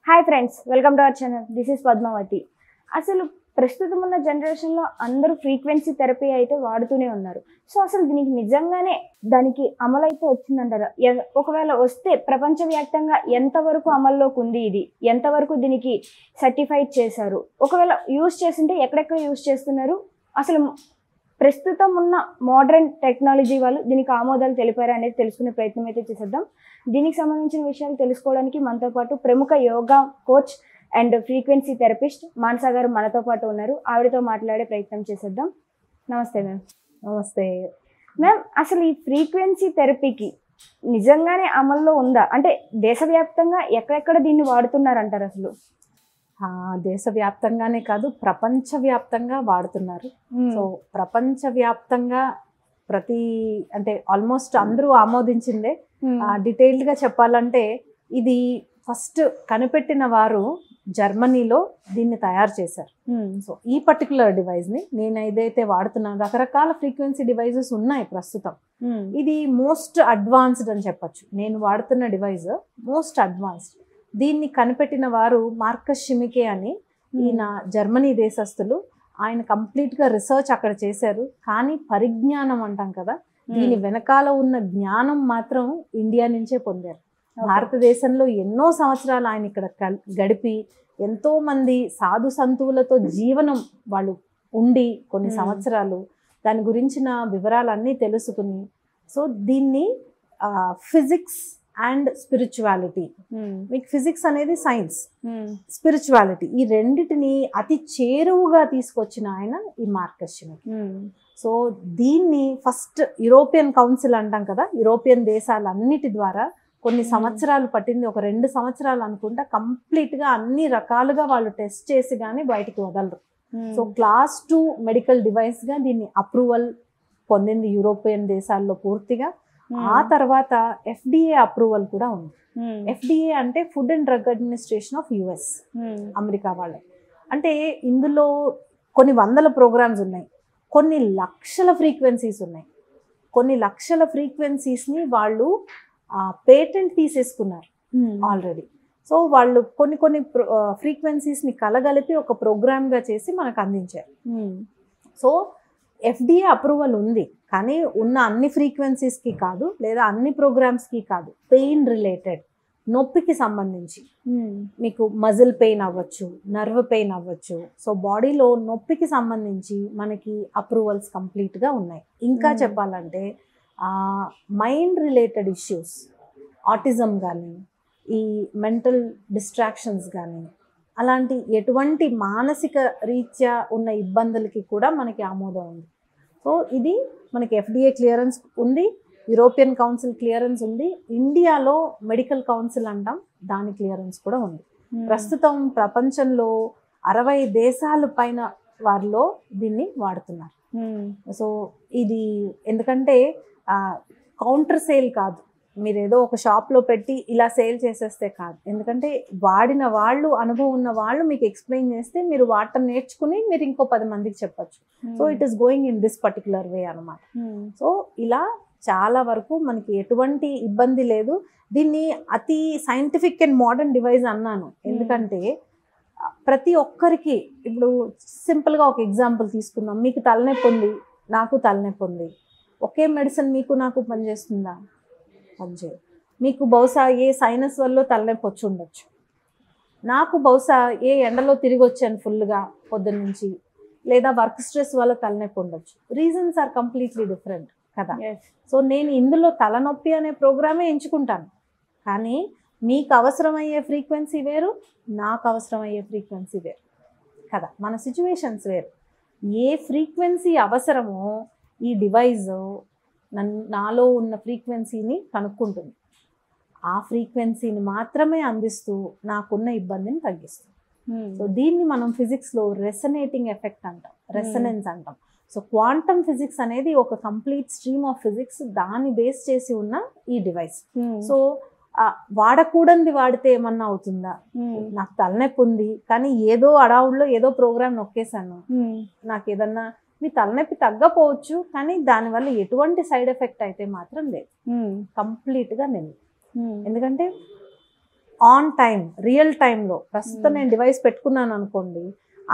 Hi friends, welcome to our channel. This is Padmavathi. అసలు ప్రస్తుతం ఉన్న జనరేషన్లో అందరూ ఫ్రీక్వెన్సీ థెరపీ అయితే వాడుతూనే ఉన్నారు. సో అసలు దీనికి నిజంగానే దానికి అమలైతే వచ్చిందంటారా? ఒకవేళ వస్తే ప్రపంచవ్యాప్తంగా ఎంతవరకు అమల్లోకి ఉంది, ఇది ఎంతవరకు దీనికి సర్టిఫైడ్ చేశారు, ఒకవేళ యూజ్ చేస్తుంటే ఎక్కడెక్కడ యూజ్ చేస్తున్నారు, అసలు ప్రస్తుతం ఉన్న మోడర్న్ టెక్నాలజీ వాళ్ళు దీనికి ఆమోదాలు తెలిపారా అనేది తెలుసుకునే ప్రయత్నం అయితే చేసేద్దాం. దీనికి సంబంధించిన విషయాలు తెలుసుకోవడానికి మనతో పాటు ప్రముఖ yoga coach and frequency therapist Manasa గారు మనతో పాటు ఉన్నారు. ఆవిడతో మాట్లాడే ప్రయత్నం చేసేద్దాం. నమస్తే మ్యామ్. నమస్తే మ్యామ్, అసలు ఈ ఫ్రీక్వెన్సీ థెరపీకి నిజంగానే అమల్లో ఉందా? అంటే దేశవ్యాప్తంగా ఎక్కడెక్కడ దీన్ని వాడుతున్నారంటారు? అసలు దేశవ్యాప్తంగానే కాదు, ప్రపంచవ్యాప్తంగా వాడుతున్నారు. సో ప్రపంచవ్యాప్తంగా అంటే ఆల్మోస్ట్ అందరూ ఆమోదించిందే. డీటెయిల్డ్గా చెప్పాలంటే ఇది ఫస్ట్ కనిపెట్టిన వారు జర్మనీలో దీన్ని తయారు చేశారు. సో ఈ పర్టికులర్ డివైస్ని నేను ఏదైతే వాడుతున్నాను, రకరకాల ఫ్రీక్వెన్సీ డివైజెస్ ఉన్నాయి ప్రస్తుతం. ఇది మోస్ట్ అడ్వాన్స్డ్ అని చెప్పచ్చు. నేను వాడుతున్న డివైస్ మోస్ట్ అడ్వాన్స్డ్. దీన్ని కనిపెట్టిన వారు మార్కస్ షిమికే అని, ఈయన జర్మనీ దేశస్థులు. ఆయన కంప్లీట్గా రీసెర్చ్ అక్కడ చేశారు. కానీ పరిజ్ఞానం అంటాం కదా, దీని వెనకాల ఉన్న జ్ఞానం మాత్రం ఇండియా నుంచే పొందారు. భారతదేశంలో ఎన్నో సంవత్సరాలు ఆయన ఇక్కడ గడిపి ఎంతో మంది సాధు సంతువులతో జీవనం వాళ్ళు ఉండి కొన్ని సంవత్సరాలు దాని గురించిన వివరాలన్నీ తెలుసుకుని, సో దీన్ని ఫిజిక్స్ అండ్ స్పిరిచువాలిటీ, మీకు ఫిజిక్స్ అనేది సైన్స్, స్పిరిచువాలిటీ ఈ రెండిటిని అతి చేరువుగా తీసుకొచ్చిన ఆయన ఈ మార్కస్ షిమికే. సో దీన్ని ఫస్ట్ యూరోపియన్ కౌన్సిల్ అంటాం కదా, యూరోపియన్ దేశాలన్నిటి ద్వారా కొన్ని సంవత్సరాలు పట్టింది, ఒక 2 సంవత్సరాలు అనుకుంటా. కంప్లీట్గా అన్ని రకాలుగా వాళ్ళు టెస్ట్ చేసి కానీ బయటికి వదలరు. సో క్లాస్ 2 మెడికల్ డివైస్గా దీన్ని అప్రూవల్ పొందింది యూరోపియన్ దేశాల్లో పూర్తిగా. ఆ తర్వాత FDA అప్రూవల్ కూడా ఉంది. FDA అంటే food and drug administration of US, America వాళ్ళు. అంటే ఇందులో కొన్ని వందల ప్రోగ్రామ్స్ ఉన్నాయి, కొన్ని లక్షల ఫ్రీక్వెన్సీస్ ఉన్నాయి. కొన్ని లక్షల ఫ్రీక్వెన్సీస్ని వాళ్ళు పేటెంట్ తీసేసుకున్నారు ఆల్రెడీ. సో వాళ్ళు కొన్ని ఫ్రీక్వెన్సీస్ని కలగలిపి ఒక ప్రోగ్రామ్గా చేసి మనకు అందించారు. సో FDA అప్రూవల్ ఉంది, కానీ ఉన్న అన్ని ఫ్రీక్వెన్సీస్కి కాదు, లేదా అన్ని ప్రోగ్రామ్స్కి కాదు. పెయిన్ రిలేటెడ్, నొప్పికి సంబంధించి, మీకు మజిల్ పెయిన్ అవ్వచ్చు, నర్వ్ పెయిన్ అవ్వచ్చు. సో బాడీలో నొప్పికి సంబంధించి మనకి అప్రూవల్స్ కంప్లీట్గా ఉన్నాయి. ఇంకా చెప్పాలంటే మైండ్ రిలేటెడ్ ఇష్యూస్, ఆటిజం కానీ, ఈ మెంటల్ డిస్ట్రాక్షన్స్ కానీ, అలాంటి ఎటువంటి మానసిక రీత్యా ఉన్న ఇబ్బందులకి కూడా మనకి ఆమోదం ఉంది. సో ఇది మనకి FDA క్లియరెన్స్ ఉంది, యూరోపియన్ కౌన్సిల్ క్లియరెన్స్ ఉంది, ఇండియాలో మెడికల్ కౌన్సిల్ అంటాం, దాని క్లియరెన్స్ కూడా ఉంది. ప్రస్తుతం ప్రపంచంలో 60 దేశాల పైన వారిలో దీన్ని వాడుతున్నారు. సో ఇది ఎందుకంటే కౌంటర్ సేల్ కాదు, మీరు ఏదో ఒక షాప్లో పెట్టి ఇలా సేల్ చేసేస్తే కాదు. ఎందుకంటే వాడిన వాళ్ళు, అనుభవం ఉన్న వాళ్ళు మీకు ఎక్స్ప్లెయిన్ చేస్తే మీరు వాటం నేర్చుకుని మీరు ఇంకో 10 మందికి చెప్పచ్చు. So it is going in this particular way అనమాట. సో ఇలా చాలా వరకు మనకి ఎటువంటి ఇబ్బంది లేదు. దీన్ని అతి సైంటిఫిక్ అండ్ మోడర్న్ డివైస్ అన్నాను ఎందుకంటే ప్రతి ఒక్కరికి, ఇప్పుడు సింపుల్గా ఒక ఎగ్జాంపుల్ తీసుకుందాం. మీకు తలనొప్పి ఉంది, నాకు తలనొప్పి ఉంది. ఒకే మెడిసిన్ మీకు నాకు పనిచేస్తుందా? పనిచేయదు. మీకు బహుశా ఏ సైనస్ వల్ల తలనొప్పి వచ్చి ఉండొచ్చు, నాకు బహుశా ఏ ఎండలో తిరిగి వచ్చాను ఫుల్గా పొద్దున్న నుంచి, లేదా వర్క్ స్ట్రెస్ వల్ల తలనొప్పి ఉండొచ్చు. రీజన్స్ ఆర్ కంప్లీట్లీ డిఫరెంట్ కదా. సో నేను ఇందులో తలనొప్పి అనే ప్రోగ్రామే ఎంచుకుంటాను, కానీ మీకు అవసరమయ్యే ఫ్రీక్వెన్సీ వేరు, నాకు అవసరమయ్యే ఫ్రీక్వెన్సీ వేరు కదా, మన సిచ్యువేషన్స్ వేరు. ఏ ఫ్రీక్వెన్సీ అవసరమో ఈ డివైజ్ నాలో ఉన్న ఫ్రీక్వెన్సీని కనుక్కుంటుంది. ఆ ఫ్రీక్వెన్సీని మాత్రమే అందిస్తూ నాకున్న ఇబ్బందిని తగ్గిస్తుంది. సో దీన్ని మనం ఫిజిక్స్లో రెసనేటింగ్ ఎఫెక్ట్ అంటాం, రెసనెన్స్ అంటాం. సో క్వాంటమ్ ఫిజిక్స్ అనేది ఒక కంప్లీట్ స్ట్రీమ్ ఆఫ్ ఫిజిక్స్, దాన్ని బేస్ చేసి ఉన్న ఈ డివైస్. సో వాడకూడనిది వాడితే ఏమన్నా అవుతుందా? నాకు తలనొప్పి ఉంది కానీ ఏదో అడవుల్లో ఏదో ప్రోగ్రామ్ నొక్కేసాను, నాకు ఏదన్నా, మీ తలనొప్పి తగ్గపోవచ్చు కానీ దానివల్ల ఎటువంటి సైడ్ ఎఫెక్ట్ అయితే మాత్రం లేదు, కంప్లీట్గా నేను. ఎందుకంటే ఆన్ టైం రియల్ టైంలో ప్రస్తుతం నేను డివైస్ పెట్టుకున్నాను అనుకోండి,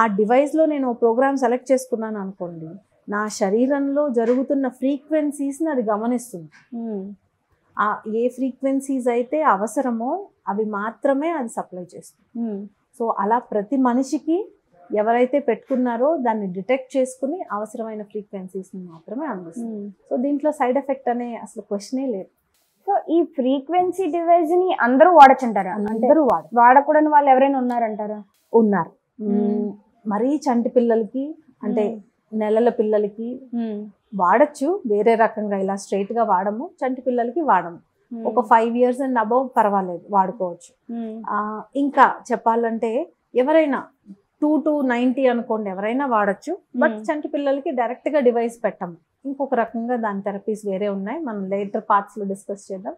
ఆ డివైస్లో నేను ప్రోగ్రామ్ సెలెక్ట్ చేసుకున్నాను అనుకోండి, నా శరీరంలో జరుగుతున్న ఫ్రీక్వెన్సీస్ని అది గమనిస్తుంది. ఏ ఫ్రీక్వెన్సీస్ అయితే అవసరమో అవి మాత్రమే అది సప్లై చేస్తుంది. సో అలా ప్రతి మనిషికి ఎవరైతే పెట్టుకున్నారో దాన్ని డిటెక్ట్ చేసుకుని అవసరమైన ఫ్రీక్వెన్సీస్ని మాత్రమే అందిస్తుంది. సో దీంట్లో సైడ్ ఎఫెక్ట్ అనే అసలు క్వశ్చనే లేదు. సో ఈ ఫ్రీక్వెన్సీ డివైస్ ని అందరూ వాడచ్చంటారా? అందరూ వాడకూడని వాళ్ళు ఎవరైనా ఉన్నారంటారా? ఉన్నారు. మరీ చంటి పిల్లలకి అంటే నెలల పిల్లలకి వాడచ్చు, వేరే రకంగా ఇలా స్ట్రైట్ గా వాడము. చంటి పిల్లలకి వాడము. ఒక 5 years అండ్ అబౌవ్ పర్వాలేదు, వాడుకోవచ్చు. ఇంకా చెప్పాలంటే ఎవరైనా 2 to 90 అనుకోండి, ఎవరైనా వాడచ్చు. బట్ చంటి పిల్లలకి డైరెక్ట్ గా డివైస్ పెట్టము. ఇంకొక రకంగా దాని థెరపీస్ వేరే ఉన్నాయి, మనం లేటర్ పార్ట్స్ లో డిస్కస్ చేద్దాం.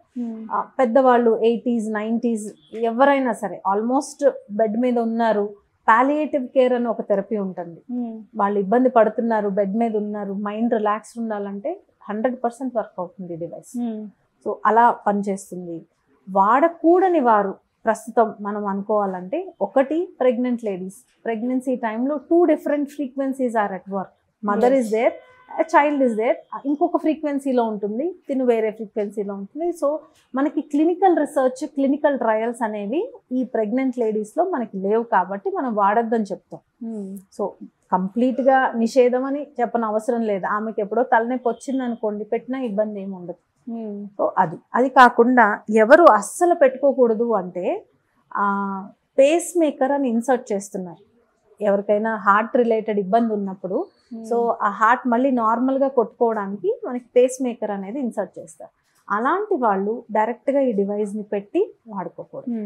పెద్దవాళ్ళు 80s 90s ఎవరైనా సరే ఆల్మోస్ట్ బెడ్ మీద ఉన్నారు, పాలియేటివ్ కేర్ అని ఒక థెరపీ ఉంటుంది. వాళ్ళు ఇబ్బంది పడుతున్నారు, బెడ్ మీద ఉన్నారు, మైండ్ రిలాక్స్డ్ ఉండాలంటే 100% వర్క్ అవుతుంది డివైస్. సో అలా పనిచేస్తుంది. వాడకూడని వారు ప్రస్తుతం మనం అనుకోవాలంటే, ఒకటి ప్రెగ్నెంట్ లేడీస్. ప్రెగ్నెన్సీ టైంలో 2 different frequencies are at work. Mother is there, child is there, ఇంకొక ఫ్రీక్వెన్సీలో ఉంటుంది, తిను వేరే ఫ్రీక్వెన్సీలో ఉంటుంది. సో మనకి క్లినికల్ రీసెర్చ్, క్లినికల్ ట్రయల్స్ అనేవి ఈ ప్రెగ్నెంట్ లేడీస్లో మనకి లేవు కాబట్టి మనం వాడొద్దని చెప్తాం. సో కంప్లీట్గా నిషేధం అని చెప్పని అవసరం లేదు. ఆమెకి ఎప్పుడో తలనొప్పి వచ్చింది అనుకోండి, పెట్టినా ఇబ్బంది ఏమి ఉండదు. సో అది కాకుండా ఎవరు అస్సలు పెట్టుకోకూడదు అంటే, పేస్ మేకర్ అని ఇన్సర్ట్ చేస్తున్నారు. ఎవరికైనా హార్ట్ రిలేటెడ్ ఇబ్బంది ఉన్నప్పుడు, సో ఆ హార్ట్ మళ్ళీ నార్మల్గా కొట్టుకోవడానికి మనకి పేస్ మేకర్ అనేది ఇన్సర్ట్ చేస్తారు. అలాంటి వాళ్ళు డైరెక్ట్గా ఈ డివైస్ని పెట్టి వాడుకోకూడదు.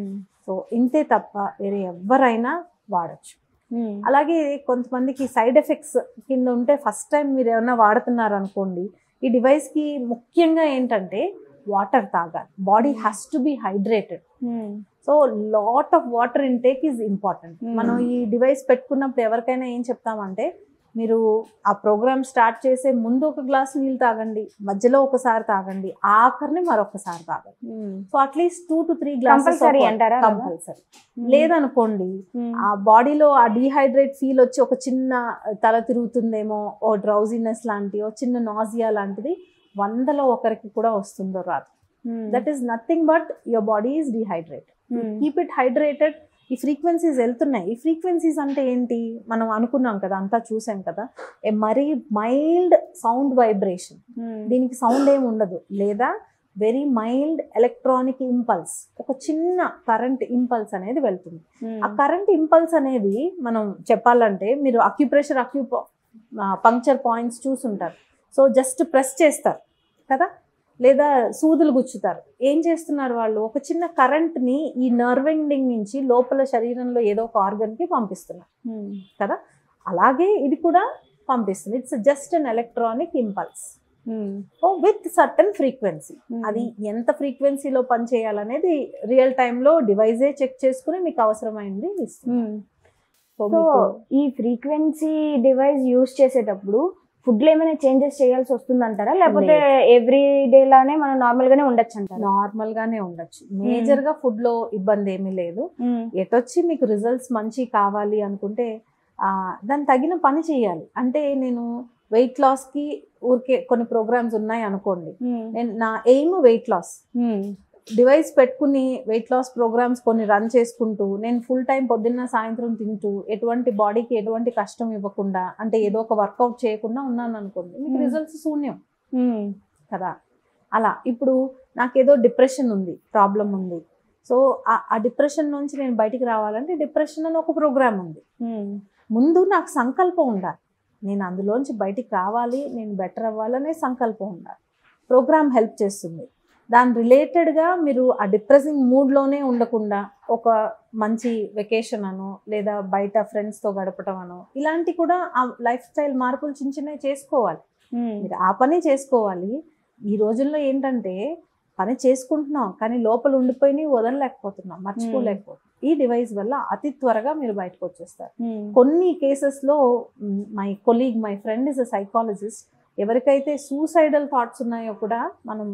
సో ఇంతే తప్ప వేరే ఎవరైనా వాడచ్చు. అలాగే కొంతమందికి సైడ్ ఎఫెక్ట్స్ కింద ఉంటే, ఫస్ట్ టైం మీరు ఏమైనా వాడుతున్నారు అనుకోండి, ఈ డివైస్కి ముఖ్యంగా ఏంటంటే వాటర్ తాగాలి. Body has to be hydrated. So lot of water intake is important. మనం ఈ డివైస్ పెట్టుకున్నప్పుడు ఎవరికైనా ఏం చెప్తామంటే, మీరు ఆ ప్రోగ్రామ్ స్టార్ట్ చేసే ముందు ఒక గ్లాస్ నీళ్ళు తాగండి, మధ్యలో ఒకసారి తాగండి, ఆఖరిని మరొకసారి తాగండి. So at least 2 to 3 glasses compulsory. లేదనుకోండి, ఆ బాడీలో ఆ డీహైడ్రేట్ ఫీల్ వచ్చి ఒక చిన్న తల తిరుగుతుందేమో, ఓ డ్రౌజినెస్ లాంటి, ఓ చిన్న నాజియా లాంటిది 100లో ఒకరికి కూడా వస్తుందో రాదు. That is nothing but your body is dehydrated. Keep it hydrated. ఈ ఫ్రీక్వెన్సీస్ వెళ్తున్నాయి. ఈ ఫ్రీక్వెన్సీస్ అంటే ఏంటి, మనం అనుకున్నాం కదా, అంతా చూసాం కదా, ఏ మరీ మైల్డ్ సౌండ్ వైబ్రేషన్. దీనికి సౌండ్ ఏమి ఉండదు, లేదా వెరీ మైల్డ్ ఎలక్ట్రానిక్ ఇంపల్స్, ఒక చిన్న కరెంట్ ఇంపల్స్ అనేది వెళ్తుంది. ఆ కరెంట్ ఇంపల్స్ అనేది మనం చెప్పాలంటే, మీరు పంక్చర్ పాయింట్స్ చూసుంటారు. సో జస్ట్ ప్రెస్ చేస్తారు కదా, లేదా సూదులు గుచ్చుతారు. ఏం చేస్తున్నారు వాళ్ళు, ఒక చిన్న కరెంట్ని ఈ నర్వ్ ఎండింగ్ నుంచి లోపల శరీరంలో ఏదో ఒక ఆర్గన్కి పంపిస్తున్నారు కదా. అలాగే ఇది కూడా పంపిస్తుంది. It's just an electronic impulse with certain frequency. అది ఎంత ఫ్రీక్వెన్సీలో పనిచేయాలనేది రియల్ టైంలో డివైజే చెక్ చేసుకుని మీకు అవసరమైంది ఇస్తుంది. సో ఈ ఫ్రీక్వెన్సీ డివైస్ యూజ్ చేసేటప్పుడు ఫుడ్లో ఏమైనా చేంజెస్ చేయాల్సి వస్తుందంటారా, లేకపోతే ఎవ్రీ డే లానే మనం నార్మల్ గానే ఉండొచ్చు అంటారా? నార్మల్ గానే ఉండొచ్చు. మేజర్ గా ఫుడ్ లో ఇబ్బంది ఏమీ లేదు. ఎటొచ్చి మీకు రిజల్ట్స్ మంచి కావాలి అనుకుంటే దాని తగిన పని చేయాలి. అంటే నేను వెయిట్ లాస్ కి ఊరికే కొన్ని ప్రోగ్రామ్స్ ఉన్నాయి అనుకోండి, నేను నా ఎయిమ్ వెయిట్ లాస్, డివైస్ పెట్టుకుని వెయిట్ లాస్ ప్రోగ్రామ్స్ కొన్ని రన్ చేసుకుంటూ, నేను ఫుల్ టైం పొద్దున్న సాయంత్రం తింటూ, ఎటువంటి బాడీకి ఎటువంటి కష్టం ఇవ్వకుండా, అంటే ఏదో ఒక వర్కౌట్ చేయకుండా ఉన్నాను అనుకోండి, మీకు రిజల్ట్స్ శూన్యం కదా. అలా ఇప్పుడు నాకేదో డిప్రెషన్ ఉంది, ప్రాబ్లం ఉంది. సో ఆ డిప్రెషన్ నుంచి నేను బయటికి రావాలంటే డిప్రెషన్ అని ఒక ప్రోగ్రామ్ ఉంది. ముందు నాకు సంకల్పం ఉండాలి, నేను అందులోంచి బయటికి రావాలి, నేను బెటర్ అవ్వాలనే సంకల్పం ఉండాలి. ప్రోగ్రామ్ హెల్ప్ చేస్తుంది. దాని రిలేటెడ్గా మీరు ఆ డిప్రెసింగ్ మూడ్లోనే ఉండకుండా ఒక మంచి వెకేషన్ అనో, లేదా బయట ఫ్రెండ్స్తో గడపటం అనో, ఇలాంటి కూడా ఆ లైఫ్ స్టైల్ మార్పులు చిన్న చిన్నవి చేసుకోవాలి. మీరు ఆ పని చేసుకోవాలి. ఈ రోజుల్లో ఏంటంటే పని చేసుకుంటున్నాం కానీ లోపల ఉండిపోయి వదలలేకపోతున్నాం, మర్చిపోలేకపోతున్నాం. ఈ డివైస్ వల్ల అతి త్వరగా మీరు బయటకు వచ్చేస్తారు. కొన్ని కేసెస్లో my friend is a psychologist, ఎవరికైతే సూసైడల్ థాట్స్ ఉన్నాయో కూడా మనం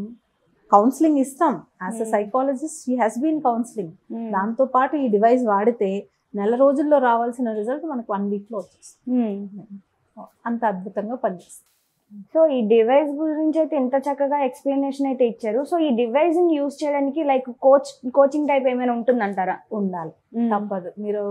కౌన్సిలింగ్ ఇస్తాం. As a psychologist she has been counselling. దాంతో పాటు ఈ డివైస్ వాడితే నెల రోజుల్లో రావాల్సిన రిజల్ట్ మనకు 1 వీక్లో వచ్చేస్తుంది. అంత అద్భుతంగా పనిచేస్తుంది. సో ఈ డివైస్ గురించి అయితే ఇంత చక్కగా ఎక్స్ప్లెనేషన్ అయితే ఇచ్చారు. సో ఈ డివైస్ ని యూజ్ చేయడానికి లైక్ కోచింగ్ టైప్ ఏమైనా ఉంటుందంటారా? ఉండాలి, తప్పదు. మీరు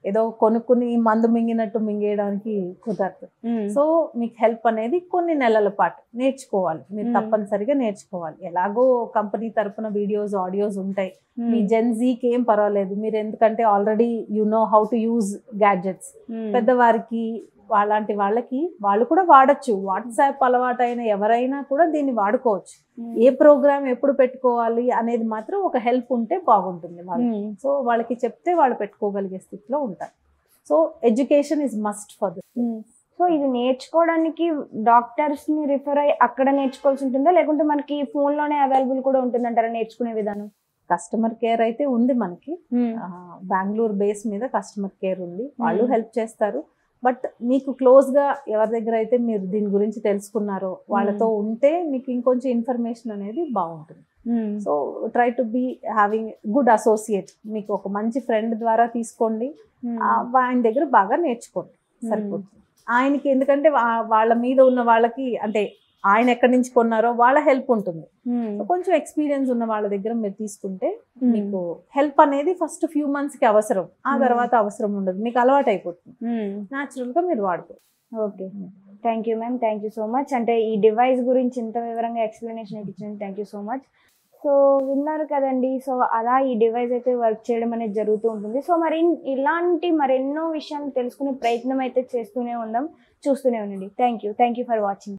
ఏదో కొనుక్కుని మందు మింగినట్టు మింగేయడానికి కుదరదు. సో మీకు హెల్ప్ అనేది కొన్ని నెలల పాటు నేర్చుకోవాలి. మీరు తప్పనిసరిగా నేర్చుకోవాలి. ఎలాగో కంపెనీ తరపున వీడియోస్ ఆడియోస్ ఉంటాయి. మీ జెన్జీకి ఏం పర్వాలేదు, మీరు ఎందుకంటే already you know how to use gadgets. పెద్దవారికి అలాంటి వాళ్ళకి వాళ్ళు కూడా వాడచ్చు. వాట్సాప్ అలవాటు అయిన ఎవరైనా కూడా దీన్ని వాడుకోవచ్చు. ఏ ప్రోగ్రామ్ ఎప్పుడు పెట్టుకోవాలి అనేది మాత్రం ఒక హెల్ప్ ఉంటే బాగుంటుంది వాళ్ళకి. సో వాళ్ళకి చెప్తే వాళ్ళు పెట్టుకోగలిగే స్థితిలో ఉంటారు. So education is must for this. So ఇది నేర్చుకోవడానికి డాక్టర్స్ ని రిఫర్ అయ్యి అక్కడ నేర్చుకోవాల్సి ఉంటుందా, లేకుంటే మనకి ఫోన్ లోనే అవైలబుల్ కూడా ఉంటుందంటారా నేర్చుకునే విధానం? కస్టమర్ కేర్ అయితే ఉంది మనకి. బెంగళూరు బేస్ మీద కస్టమర్ కేర్ ఉంది, వాళ్ళు హెల్ప్ చేస్తారు. బట్ మీకు క్లోజ్ గా ఎవరి దగ్గర అయితే మీరు దీని గురించి తెలుసుకున్నారో వాళ్ళతో ఉంటే మీకు ఇంకొంచెం ఇన్ఫర్మేషన్ అనేది బాగుంటుంది. So try to be having good associate. మీకు ఒక మంచి ఫ్రెండ్ ద్వారా తీసుకోండి, ఆయన దగ్గర బాగా నేర్చుకోండి, సరిపోతుంది. ఆయనకి ఎందుకంటే వాళ్ళ మీద ఉన్న వాళ్ళకి అంటే ఆయన ఎక్కడి నుంచి కొన్నారో వాళ్ళ హెల్ప్ ఉంటుంది. కొంచెం ఎక్స్పీరియన్స్ ఉన్న వాళ్ళ దగ్గర మీరు తీసుకుంటే మీకు హెల్ప్ అనేది ఫస్ట్ ఫ్యూ మంత్స్ కి అవసరం, ఆ తర్వాత అవసరం ఉండదు, మీకు అలవాటు అయిపోతుంది. న్యాచురల్ గా మీరు వాడుకోండి. Okay, thank you ma'am, thank you so much. అంటే ఈ డివైస్ గురించి ఇంత వివరంగా ఎక్స్ప్లెనేషన్ ఇచ్చినందుకు thank you so much. So విన్నారు కదండి. సో అలా ఈ డివైస్ అయితే వర్క్ చేయడం అనేది జరుగుతూ ఉంటుంది. సో మరి ఇలాంటి మరెన్నో విషయాలు తెలుసుకునే ప్రయత్నం అయితే చేస్తూనే ఉందాం, చూస్తూనే ఉండండి. Thank you for watching.